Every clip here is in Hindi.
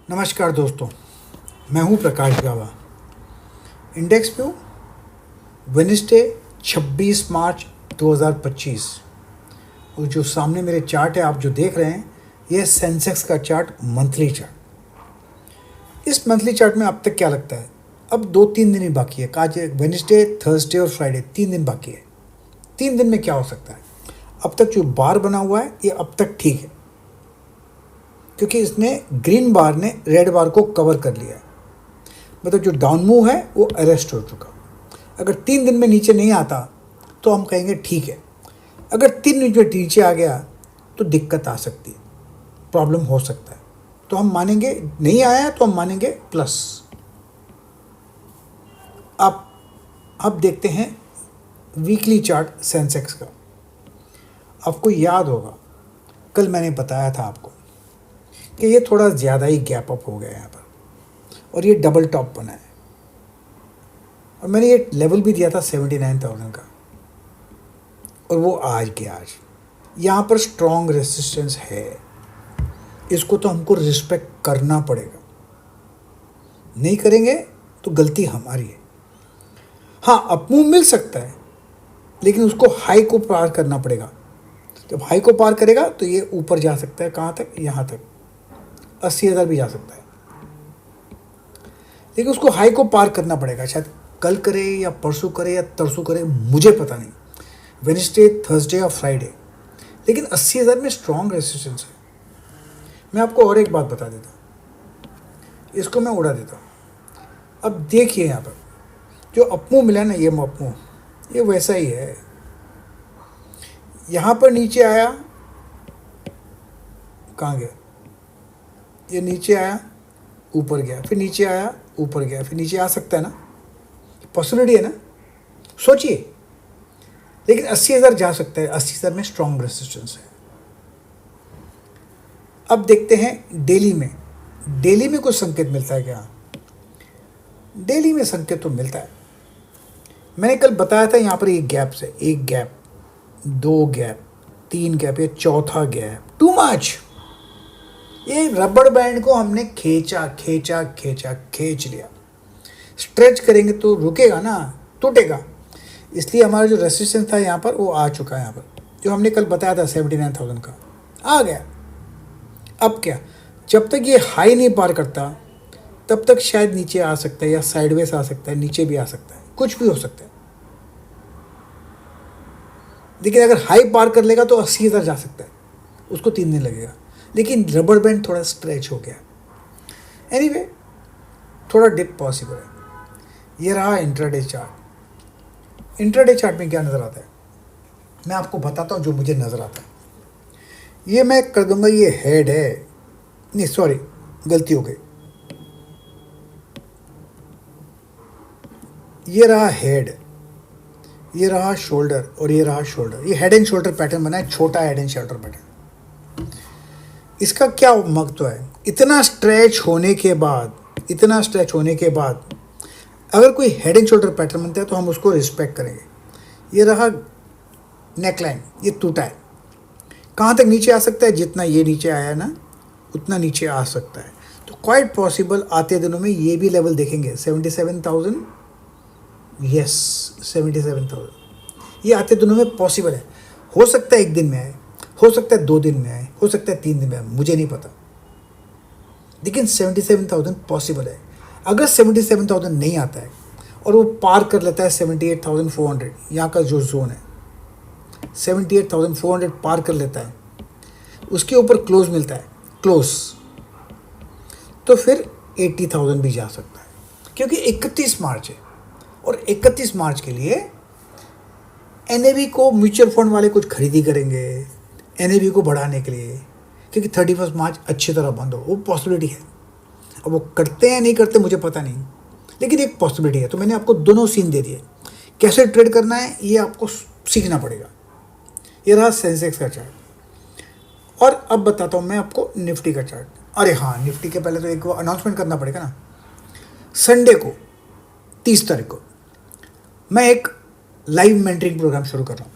नमस्कार दोस्तों, मैं हूं प्रकाश गावा। इंडेक्स पे वेडनेसडे 26 मार्च 2025। और जो सामने मेरे चार्ट है, आप जो देख रहे हैं, यह सेंसेक्स का चार्ट, मंथली चार्ट। इस मंथली चार्ट में अब तक क्या लगता है, अब 2-3 दिन ही बाकी है। आज वेडनेसडे, थर्सडे और फ्राइडे 3 दिन बाकी है। 3 दिन में क्या हो सकता है? अब तक जो बार बना हुआ है ये अब तक ठीक है, क्योंकि इसने ग्रीन बार ने रेड बार को कवर कर लिया है। मतलब जो डाउन मूव है वो अरेस्ट हो चुका। अगर 3 दिन में नीचे नहीं आता तो हम कहेंगे ठीक है। अगर 3 दिन में नीचे आ गया तो दिक्कत आ सकती है, प्रॉब्लम हो सकता है। तो हम मानेंगे नहीं आया तो हम मानेंगे प्लस। अब देखते हैं वीकली चार्ट सेंसेक्स का। आपको याद होगा कल मैंने बताया था आपको कि ये थोड़ा ज़्यादा ही गैप अप हो गया है यहाँ पर, और ये डबल टॉप बना है। और मैंने ये लेवल भी दिया था 79,000 का, और वो आज के आज यहाँ पर स्ट्रॉन्ग रेसिस्टेंस है। इसको तो हमको रिस्पेक्ट करना पड़ेगा। नहीं करेंगे तो गलती हमारी है। हाँ, अपमूव मिल सकता है, लेकिन उसको हाई को पार करना पड़ेगा। जब हाई को पार करेगा तो ये ऊपर जा सकता है। कहाँ तक? यहाँ तक 80,000 भी जा सकता है, लेकिन उसको हाई को पार करना पड़ेगा। शायद कल करे या परसों करे या तरसों करे, मुझे पता नहीं, वेडनेसडे, थर्सडे या फ्राइडे। लेकिन 80,000 में स्ट्रॉन्ग रेसिस्टेंस है। मैं आपको और एक बात बता देता हूँ, इसको मैं उड़ा देता हूँ। अब देखिए यहाँ पर जो अपमूव मिला ना, ये अपमूव ये वैसा ही है। यहाँ पर नीचे आया, कहाँ गया? ये नीचे आया, ऊपर गया, फिर नीचे आया, ऊपर गया, फिर नीचे आ सकता है ना, पॉसिबिलिटी है ना। सोचिए, लेकिन 80,000 जा सकता है। 80,000 में स्ट्रॉन्ग रेसिस्टेंस है। अब देखते हैं डेली में। डेली में कुछ संकेत मिलता है क्या? डेली में संकेत तो मिलता है। मैंने कल बताया था यहाँ पर एक गैप से, एक गैप, 2 गैप, 3 गैप, ये चौथा गैप टू मच। ये रबड़ बैंड को हमने खींच लिया। स्ट्रेच करेंगे तो रुकेगा ना, टूटेगा। इसलिए हमारा जो रेसिस्टेंस था यहाँ पर वो आ चुका है। यहाँ पर जो हमने कल बताया था 79,000 का आ गया। अब क्या, जब तक ये हाई नहीं पार करता तब तक शायद नीचे आ सकता है, या साइडवेज आ सकता है, नीचे भी आ सकता है, कुछ भी हो सकता है। लेकिन अगर हाई पार कर लेगा तो 80,000 जा सकता है। उसको 3 दिन लगेगा, लेकिन रबर बैंड थोड़ा स्ट्रेच हो गया। एनीवे, थोड़ा डिप पॉसिबल है। ये रहा इंट्राडे चार्ट। इंट्राडे चार्ट में क्या नज़र आता है, मैं आपको बताता हूँ जो मुझे नज़र आता है। ये मैं कर दूंगा, ये हेड है, नहीं सॉरी, गलती हो गई। ये रहा हेड, ये रहा शोल्डर, और ये रहा शोल्डर। ये हेड एंड शोल्डर पैटर्न बना है, छोटा हेड एंड शोल्डर पैटर्न। इसका क्या महत्व है? इतना स्ट्रेच होने के बाद अगर कोई हेड एंड शोल्डर पैटर्न बनता है तो हम उसको रिस्पेक्ट करेंगे। ये रहा नेकलाइन, ये टूटा है। कहाँ तक नीचे आ सकता है? जितना ये नीचे आया है ना, उतना नीचे आ सकता है। तो क्वाइट पॉसिबल आते दिनों में ये भी लेवल देखेंगे, 77,000। यस, 77,000 ये आते दिनों में पॉसिबल है। हो सकता है 1 दिन में आए, हो सकता है 2 दिन में आए, हो सकता है 3 दिन में आए, मुझे नहीं पता। लेकिन 77,000 पॉसिबल है। अगर 77,000 नहीं आता है और वो पार कर लेता है 78,400, यहाँ का जो जोन है 78,400 पार कर लेता है, उसके ऊपर क्लोज मिलता है, क्लोज, तो फिर 80,000 भी जा सकता है। क्योंकि 31 मार्च है, और 31 मार्च के लिए एनएवी को म्यूचुअल फंड वाले कुछ खरीदी करेंगे एनएवी को बढ़ाने के लिए, क्योंकि 31 मार्च अच्छी तरह बंद हो, वो पॉसिबिलिटी है। अब वो करते हैं नहीं करते मुझे पता नहीं, लेकिन एक पॉसिबिलिटी है। तो मैंने आपको दोनों सीन दे दिए, कैसे ट्रेड करना है ये आपको सीखना पड़ेगा। ये रहा सेंसेक्स का चार्ट। और अब बताता हूँ मैं आपको निफ्टी का चार्ट। अरे हाँ, निफ्टी के पहले तो एक अनाउंसमेंट करना पड़ेगा ना। संडे को 30 तारीख को मैं एक लाइव मेंटरिंग प्रोग्राम शुरू कर रहा हूँ।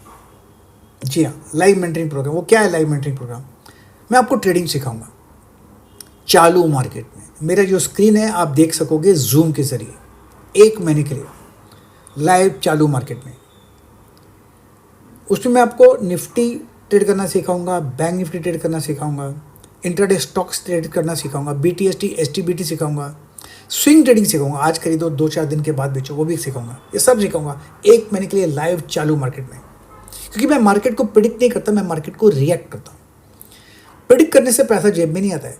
जी हाँ, लाइव मेंटरिंग प्रोग्राम। वो क्या है लाइव मेंटरिंग प्रोग्राम? मैं आपको ट्रेडिंग सिखाऊंगा चालू मार्केट में, मेरा जो स्क्रीन है आप देख सकोगे जूम के ज़रिए 1 महीने के लिए लाइव चालू मार्केट में। उसमें मैं आपको निफ्टी ट्रेड करना सिखाऊंगा, बैंक निफ्टी ट्रेड करना सिखाऊंगा, इंट्राडे स्टॉक्स ट्रेड करना सिखाऊंगा, BTST STBT सिखाऊंगा, स्विंग ट्रेडिंग सिखाऊंगा, आज खरीदो 2-4 दिन के बाद बेचो, वो भी सिखाऊंगा। ये सब सिखाऊंगा 1 महीने के लिए लाइव चालू मार्केट में। क्योंकि मैं मार्केट को प्रिडिक्ट नहीं करता, मैं मार्केट को रिएक्ट करता हूँ। प्रिडिक्ट करने से पैसा जेब में नहीं आता है,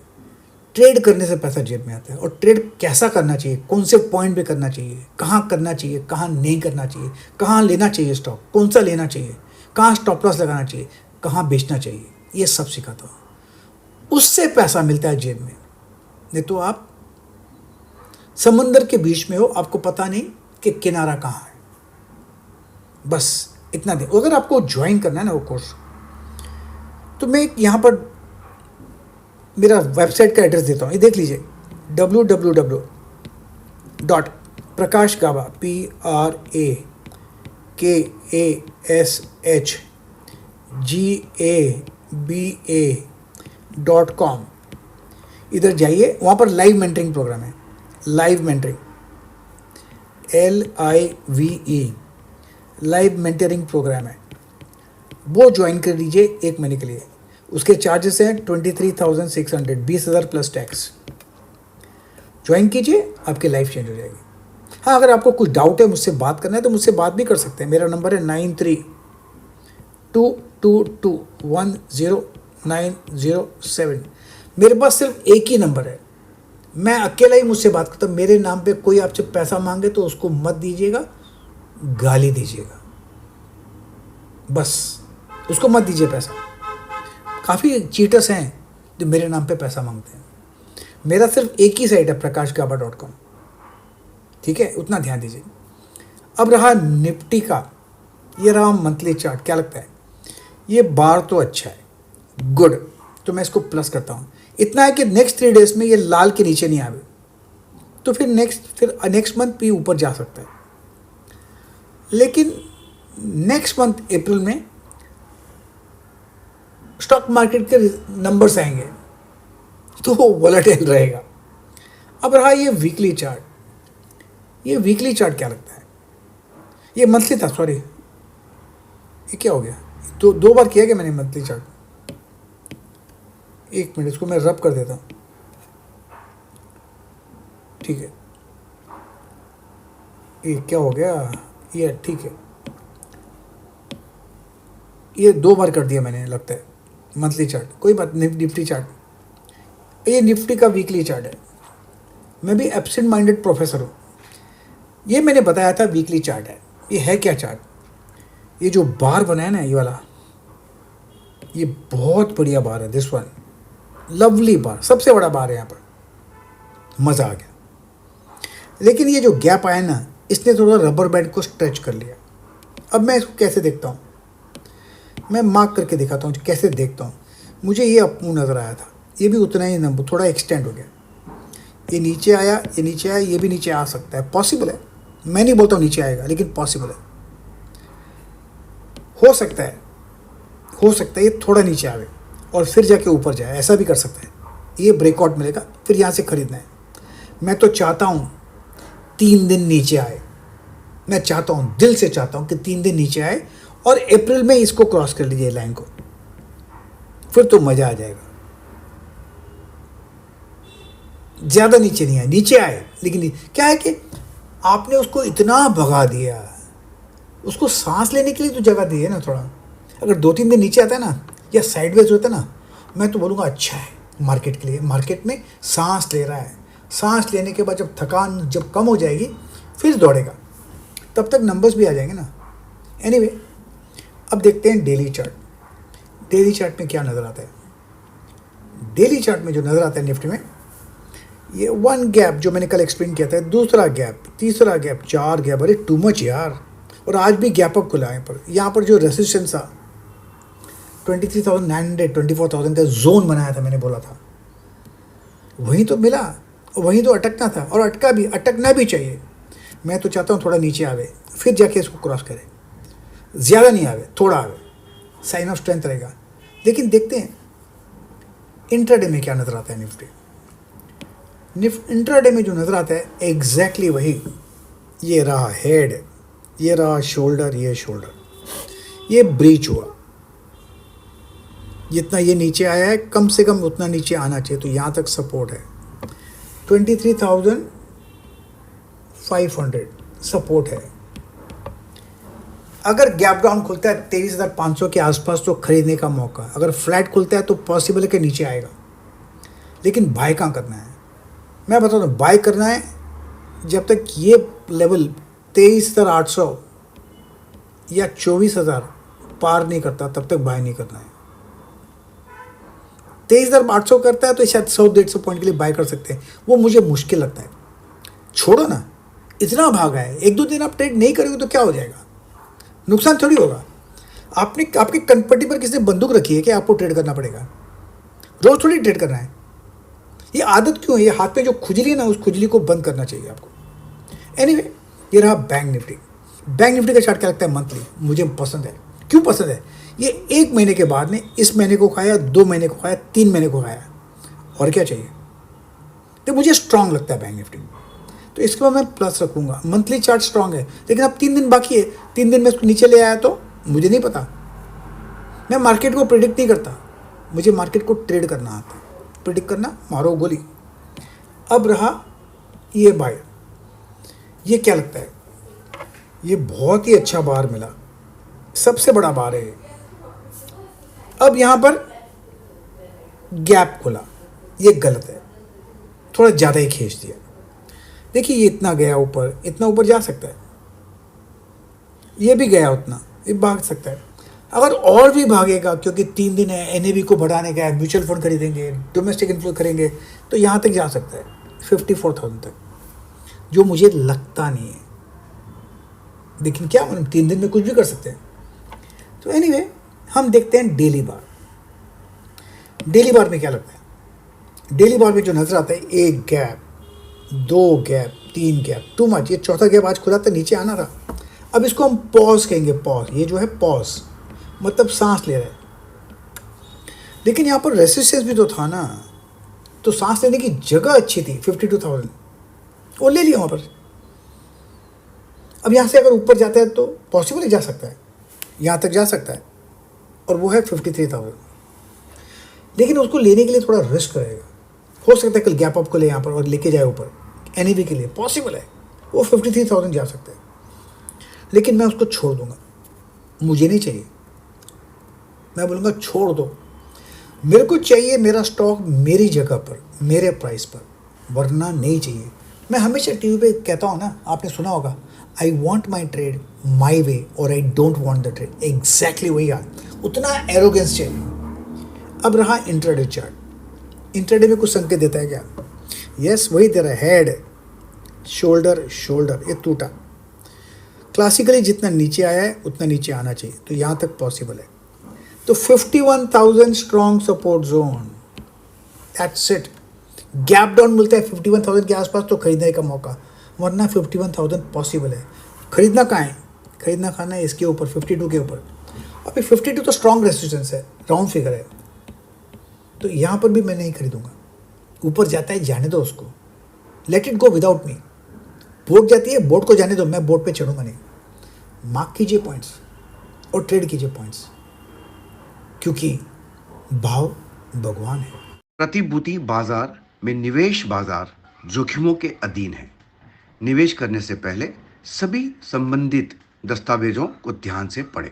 ट्रेड करने से पैसा जेब में आता है। और ट्रेड कैसा करना चाहिए, कौन से पॉइंट पे करना चाहिए, कहाँ करना चाहिए, कहाँ नहीं करना चाहिए, कहाँ लेना चाहिए स्टॉक, कौन सा लेना चाहिए, कहाँ स्टॉप लॉस लगाना चाहिए, कहाँ बेचना चाहिए, ये सब सिखाता हूँ। उससे पैसा मिलता है जेब में। नहीं तो आप समुंदर के बीच में हो, आपको पता नहीं कि किनारा कहाँ है। बस इतना दे। अगर आपको ज्वाइन करना है ना वो कोर्स, तो मैं यहाँ पर मेरा वेबसाइट का एड्रेस देता हूँ, ये देख लीजिए www.prakashgaba PRAKASHGABA.com। इधर जाइए, वहाँ पर लाइव मेंटरिंग प्रोग्राम है, live mentoring LIVE live mentoring programme है, वो ज्वाइन कर लीजिए 1 महीने के लिए। उसके चार्जेस हैं 23,600, 20,000 प्लस टैक्स। ज्वाइन कीजिए, आपकी लाइफ चेंज हो जाएगी। हाँ, अगर आपको कुछ डाउट है, मुझसे बात करना है तो मुझसे बात भी कर सकते हैं। मेरा नंबर है 9322210907। मेरे पास सिर्फ एक ही नंबर है, मैं अकेला ही मुझसे बात करता हूँ। मेरे नाम पे कोई आपसे पैसा मांगे तो उसको मत दीजिएगा, गाली दीजिएगा, बस उसको मत दीजिए पैसा। काफ़ी चीटर्स हैं जो मेरे नाम पे पैसा मांगते हैं। मेरा सिर्फ एक ही साइट है prakashgaba.com, ठीक है, उतना ध्यान दीजिए। अब रहा निफ्टी का, ये रहा मंथली चार्ट। क्या लगता है, ये बार तो अच्छा है, गुड, तो मैं इसको प्लस करता हूँ। इतना है कि नेक्स्ट 3 डेज में ये लाल के नीचे नहीं आवे, तो फिर नेक्स्ट मंथ भी ऊपर जा सकता है। लेकिन नेक्स्ट मंथ अप्रैल में स्टॉक मार्केट के नंबर्स आएंगे तो वो वोलेटाइल रहेगा। अब रहा ये वीकली चार्ट। ये वीकली चार्ट क्या लगता है, ये मंथली था, सॉरी, ये क्या हो गया, तो 2 बार किया गया मैंने मंथली चार्ट। 1 मिनट, इसको मैं रब कर देता हूँ, ठीक है। ये क्या हो गया, ये ठीक है, ये 2 बार कर दिया मैंने लगता है मंथली चार्ट, कोई बात नहीं। निफ्टी चार्ट, ये निफ्टी का वीकली चार्ट है। मैं भी एब्सेंट माइंडेड प्रोफेसर हूँ। ये मैंने बताया था वीकली चार्ट है। ये है क्या चार्ट, ये जो बार बनाया ना, ये वाला, ये बहुत बढ़िया बार है। दिस वन लवली बार, सबसे बड़ा बार है यहाँ पर, मज़ा आ गया। लेकिन ये जो गैप आया ना, इसने थोड़ा रबर बैंड को स्ट्रेच कर लिया। अब मैं इसको कैसे देखता हूँ, मैं मार्क करके दिखाता हूँ कैसे देखता हूँ। मुझे ये अपू नज़र आया था, ये भी उतना ही नंबर, थोड़ा एक्सटेंड हो गया। ये नीचे आया, ये नीचे आया, ये भी नीचे आ सकता है, पॉसिबल है। मैं नहीं बोलता हूँ नीचे आएगा, लेकिन पॉसिबल है, हो सकता है ये थोड़ा नीचे आवे और फिर जाके ऊपर जाए, ऐसा भी कर सकता है। ये ब्रेकआउट मिलेगा, फिर यहाँ से खरीदना है। मैं तो चाहता हूँ 3 दिन नीचे आए, मैं चाहता हूँ, दिल से चाहता हूँ कि 3 दिन नीचे आए और अप्रैल में इसको क्रॉस कर लीजिए लाइन को, फिर तो मज़ा आ जाएगा। ज़्यादा नीचे नहीं आए, नीचे आए, लेकिन क्या है कि आपने उसको इतना भगा दिया, उसको सांस लेने के लिए तो जगह दी है ना थोड़ा। अगर 2-3 दिन नीचे आता है ना, या साइडवेज होता है ना, मैं तो बोलूँगा अच्छा है मार्केट के लिए। मार्केट में सांस ले रहा है, सांस लेने के बाद जब थकान जब कम हो जाएगी फिर दौड़ेगा, तब तक नंबर्स भी आ जाएंगे ना। एनीवे, अब देखते हैं डेली चार्ट। डेली चार्ट में क्या नज़र आता है। डेली चार्ट में जो नज़र आता है निफ्टी में, ये 1 गैप जो मैंने कल एक्सप्लेन किया था, दूसरा गैप, तीसरा गैप, 4 गैप, अरे टू मच यार। और आज भी गैप अप खुला है। यहाँ पर जो रेसिस्टेंस था 23,900, 24,000 का जोन बनाया था, मैंने बोला था, वहीं तो मिला, वहीं तो अटकना था, और अटकना भी चाहिए। मैं तो चाहता हूँ थोड़ा नीचे आवे, फिर जाके इसको क्रॉस करे, ज़्यादा नहीं आवे, थोड़ा आवे, साइन ऑफ स्ट्रेंथ रहेगा। लेकिन देखते हैं इंट्राडे में क्या नज़र आता है निफ्टी। इंट्राडे में जो नज़र आता है एग्जैक्टली वही, ये रहा हेड, ये रहा शोल्डर, ये शोल्डर, ये ब्रीच हुआ। जितना ये नीचे आया है कम से कम उतना नीचे आना चाहिए, तो यहाँ तक सपोर्ट है। 23,500 सपोर्ट है। अगर गैप डाउन खुलता है 23,500 के आसपास तो खरीदने का मौका। अगर फ्लैट खुलता है तो पॉसिबल है कि नीचे आएगा, लेकिन बाय कहाँ करना है? मैं बता दूँ, बाय करना है जब तक ये लेवल 23,800 या 24,000 पार नहीं करता, तब तक बाय नहीं करना है। 23,800 करता है तो शायद 100-150 पॉइंट के लिए बाय कर सकते हैं, वो मुझे मुश्किल लगता है। छोड़ो ना, इतना भागा है, 1-2 दिन आप ट्रेड नहीं करोगे तो क्या हो जाएगा? नुकसान थोड़ी होगा। आपने आपके कनपट्टी पर किसी ने बंदूक रखी है कि आपको ट्रेड करना पड़ेगा? रोज थोड़ी ट्रेड करना है। ये आदत क्यों है? ये हाथ पे जो खुजली है ना, उस खुजली को बंद करना चाहिए आपको। एनीवे, ये रहा बैंक निफ्टी। बैंक निफ्टी का चार्ट क्या लगता है? मंथली मुझे पसंद है। क्यों पसंद है? ये 1 महीने के बाद ने इस महीने को खाया, 2 महीने को खाया, 3 महीने को खाया, और क्या चाहिए? तो मुझे स्ट्रांग लगता है बैंक निफ्टी, तो इसके बाद मैं प्लस रखूंगा। मंथली चार्ट स्ट्रांग है, लेकिन अब 3 दिन बाकी है। 3 दिन में इसको नीचे ले आया तो मुझे नहीं पता। मैं मार्केट को प्रिडिक्ट नहीं करता, मुझे मार्केट को ट्रेड करना आता है। प्रिडिक्ट करना, मारो गोली। अब रहा ये बाय, ये क्या लगता है? ये बहुत ही अच्छा बार मिला, सबसे बड़ा बार है। अब यहां पर गैप खुला, ये गलत है, थोड़ा ज़्यादा ही खींच दिया। देखिए ये इतना गया ऊपर, इतना ऊपर जा सकता है, ये भी गया उतना, ये भाग सकता है। अगर और भी भागेगा, क्योंकि 3 दिन है, एनएवी को बढ़ाने का है, म्यूचुअल फंड खरीदेंगे, डोमेस्टिक इन्फ्लो करेंगे, तो यहाँ तक जा सकता है 54,000 तक, जो मुझे लगता नहीं है। लेकिन क्या मतलब 3 दिन में कुछ भी कर सकते हैं। तो एनीवे, हम देखते हैं डेली बार। डेली बार में क्या लगता है? डेली बार में जो नजर आता है, 1 gap, 2 gap, 3 gap, too much. ये चौथा गैप आज खुला था, नीचे आना था। अब इसको हम पॉज कहेंगे, पॉज। ये जो है पॉज मतलब सांस ले रहे हैं, लेकिन यहाँ पर रेसिस्टेंस भी तो था ना, तो सांस लेने की जगह अच्छी थी 52,000, वो ले लिया वहाँ पर। अब यहाँ से अगर ऊपर जाता है तो पॉसिबल ही जा सकता है, यहाँ तक जा सकता है, और वो है 53,000। लेकिन उसको लेने के लिए थोड़ा रिस्क रहेगा। हो सकता है कल गैप अप को ले यहाँ पर और लेके जाए ऊपर, एनईवी के लिए पॉसिबल है, वो 53,000 जा सकते हैं। लेकिन मैं उसको छोड़ दूंगा, मुझे नहीं चाहिए। मैं बोलूँगा छोड़ दो, मेरे को चाहिए मेरा स्टॉक मेरी जगह पर, मेरे प्राइस पर, वरना नहीं चाहिए। मैं हमेशा टीवी पे कहता हूँ ना, आपने सुना होगा, आई वॉन्ट माई ट्रेड माई वे और I don't want the trade. Exactly वही यार, उतना एरोगेंस चाहिए। अब रहा इंट्राडे चार्ट। इंट्राडे में कुछ संकेत देता है क्या? यस, वही दे रहा है, हेड, शोल्डर, शोल्डर, ये टूटा। क्लासिकली जितना नीचे आया है उतना नीचे आना चाहिए, तो यहाँ तक पॉसिबल है। तो 51,000 strong support zone, that's it. Gap down मिलता है 51,000 के आसपास तो खरीदने का मौका, वरना 51,000 पॉसिबल है। खरीदना कहाँ है? खरीदना खाना है इसके ऊपर, 52 के ऊपर। अभी 52 तो स्ट्रॉन्ग रेजिस्टेंस है, राउंड फिगर है, तो यहाँ पर भी मैं नहीं खरीदूंगा। ऊपर जाता है, जाने दो उसको, let it go without me. Boat जाती है, बोट को जाने दो, मैं बोट पे चढ़ूंगा नहीं। मार्क कीजिए पॉइंट्स और ट्रेड कीजिए पॉइंट्स, क्योंकि भाव भगवान है। प्रतिभूति बाजार में निवेश बाजार जोखिमों के अधीन है। निवेश करने से पहले सभी संबंधित दस्तावेजों को ध्यान से पढ़ें।